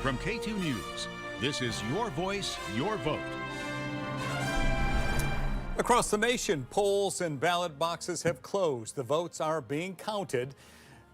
From KATU News, this is your voice, your vote. Across the nation, polls and ballot boxes have closed. The votes are being counted.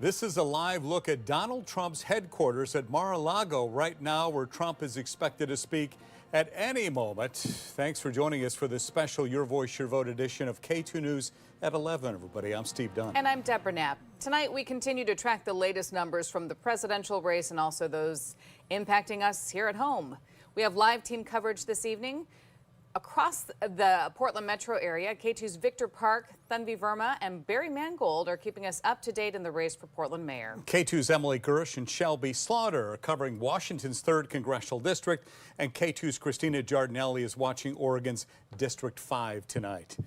This is a live look at Donald Trump's headquarters at Mar-a-Lago right now, where Trump is expected to speak at any moment. Thanks for joining us for this special Your Voice, Your Vote edition of KATU News at 11, everybody. I'm Steve Dunn. And I'm Deborah Knapp. Tonight, we continue to track the latest numbers from the presidential race and also those impacting us here at home. We have live team coverage this evening. Across the Portland metro area, KATU's Victor Park, Thanvi Verma, and Barry Mangold are keeping us up to date in the race for Portland mayor. KATU's Emily Gersh and Shelby Slaughter are covering Washington's 3rd Congressional District, and KATU's Christina Giardinelli is watching Oregon's District 5 tonight.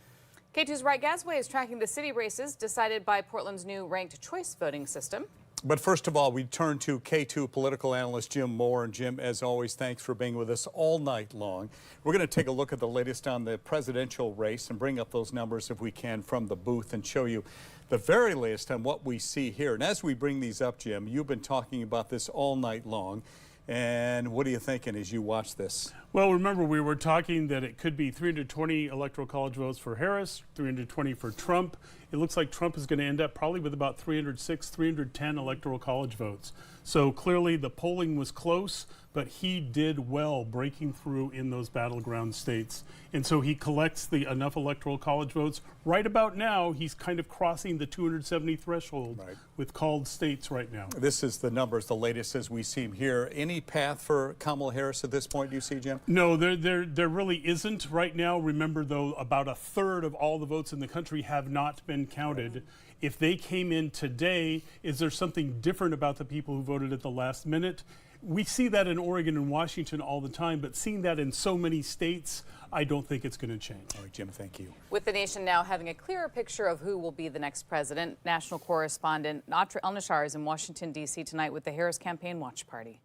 KATU's Wright Gasway is tracking the city races decided by Portland's new ranked choice voting system. But first of all, we turn to KATU political analyst Jim Moore. And Jim, as always, thanks for being with us all night long. We're going to take a look at the latest on the presidential race and bring up those numbers if we can from the booth and show you the very latest on what we see here. And as we bring these up, Jim, you've been talking about this all night long. And what are you thinking as you watch this? Well, remember, we were talking that it could be 320 electoral college votes for Harris, 320 for Trump. It looks like Trump is going to end up probably with about 306, 310 electoral college votes. So clearly the polling was close, but he did well breaking through in those battleground states. And so he collects enough electoral college votes. Right about now, he's kind of crossing the 270 threshold with called states right now. This is the numbers, the latest as we see him here. Any path for Kamala Harris at this point, do you see, Jim? No, there really isn't right now. Remember, though, about a third of all the votes in the country have not been counted. If they came in today, is there something different about the people who voted at the last minute? We see that in Oregon and Washington all the time, but seeing that in so many states, I don't think it's going to change. All right, Jim, thank you. With the nation now having a clearer picture of who will be the next president, national correspondent Atra El-Nashar is in Washington, D.C. tonight with the Harris Campaign Watch Party.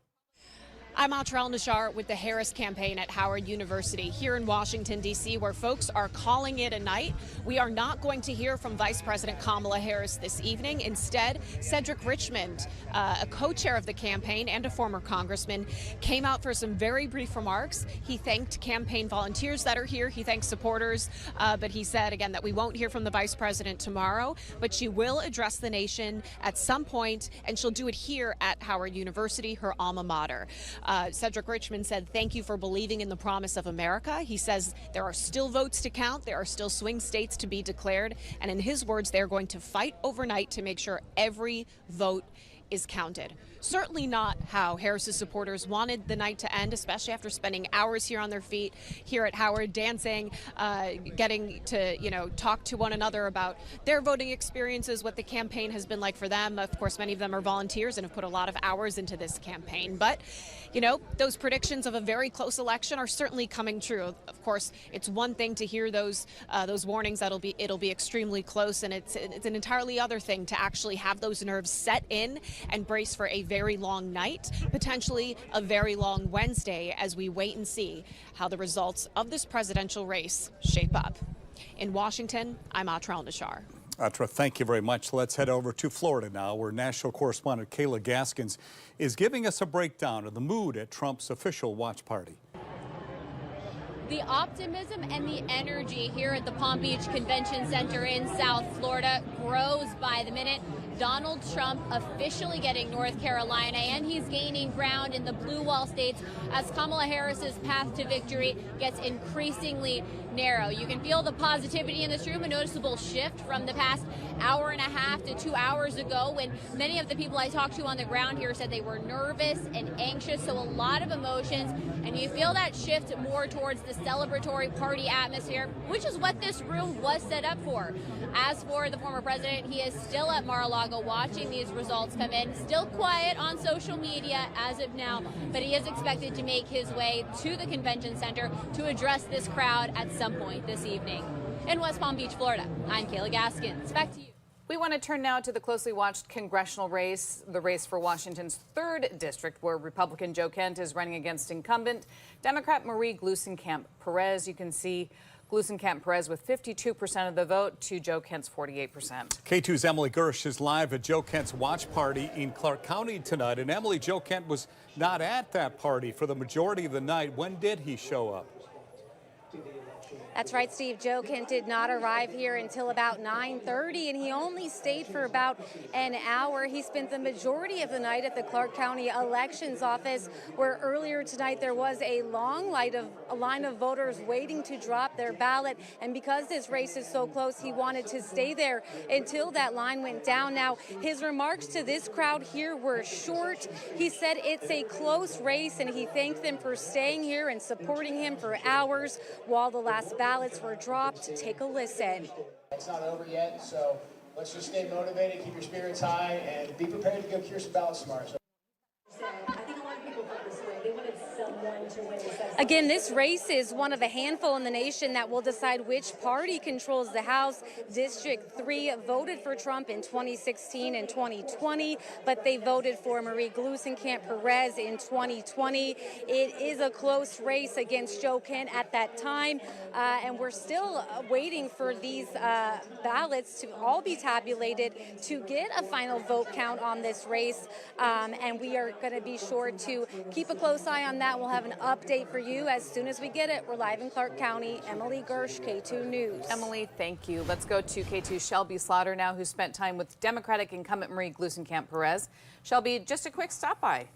I'm Atra El-Nashar with the Harris Campaign at Howard University here in Washington, D.C., where folks are calling it a night. We are not going to hear from Vice President Kamala Harris this evening. Instead, Cedric Richmond, a co-chair of the campaign and a former congressman, came out for some very brief remarks. He thanked campaign volunteers that are here. He thanked supporters, but he said, again, that we won't hear from the vice president tomorrow, but she will address the nation at some point, and she'll do it here at Howard University, her alma mater. Cedric Richmond said, thank you for believing in the promise of America. He says there are still votes to count. There are still swing states to be declared. And in his words, they're going to fight overnight to make sure every vote is counted. Certainly not how Harris's supporters wanted the night to end, especially after spending hours here on their feet here at Howard, dancing, getting to, talk to one another about their voting experiences, what the campaign has been like for them. Of course, many of them are volunteers and have put a lot of hours into this campaign. But, those predictions of a very close election are certainly coming true. Of course, it's one thing to hear those warnings that it'll be extremely close, and it's an entirely other thing to actually have those nerves set in and brace for a very long night, potentially a very long Wednesday, as we wait and see how the results of this presidential race shape up. In Washington, I'm Atra El-Nashar. Atra, thank you very much. Let's head over to Florida now, where national correspondent Kayla Gaskins is giving us a breakdown of the mood at Trump's official watch party. The optimism and the energy here at the Palm Beach Convention Center in South Florida grows by the minute. Donald Trump officially getting North Carolina, and he's gaining ground in the blue wall states as Kamala Harris's path to victory gets increasingly narrow. You can feel the positivity in this room, a noticeable shift from the past hour and a half to 2 hours ago, when many of the people I talked to on the ground here said they were nervous and anxious, so a lot of emotions, and you feel that shift more towards the celebratory party atmosphere, which is what this room was set up for. As for the former president, he is still at Mar-a-Lago watching these results come in, still quiet on social media as of now, but he is expected to make his way to the convention center to address this crowd at some point this evening. In West Palm Beach, Florida, I'm Kayla Gaskins. Back to you. We want to turn now to the closely watched congressional race, the race for Washington's 3rd district, where Republican Joe Kent is running against incumbent Democrat Marie Gluesenkamp Perez. You can see Gluesenkamp Perez with 52% of the vote to Joe Kent's 48%. K2's Emily Gersh is live at Joe Kent's watch party in Clark County tonight. And Emily, Joe Kent was not at that party for the majority of the night. When did he show up? That's right, Steve. Joe Kent did not arrive here until about 9:30, and he only stayed for about an hour. He spent the majority of the night at the Clark County Elections Office, where earlier tonight there was a long line of voters waiting to drop their ballot. And because this race is so close, he wanted to stay there until that line went down. Now, his remarks to this crowd here were short. He said it's a close race, and he thanked them for staying here and supporting him for hours while the last ballots were dropped. Take a listen. It's not over yet, so let's just stay motivated, keep your spirits high, and be prepared to go cure some ballots tomorrow. I think a lot of people felt this way. They wanted someone to win. Again, this race is one of a handful in the nation that will decide which party controls the House. District 3 voted for Trump in 2016 and 2020, but they voted for Marie Gluesenkamp Perez in 2020. It is a close race against Joe Kent at that time, and we're still waiting for these ballots to all be tabulated to get a final vote count on this race, and we are going to be sure to keep a close eye on that. We'll have an update for you as soon as we get it. We're live in Clark County. Emily Gersh, K2 News. Emily, thank you. Let's go to K2's Shelby Slaughter now, who spent time with Democratic incumbent Marie Gluesenkamp Perez. Shelby, just a quick stop by.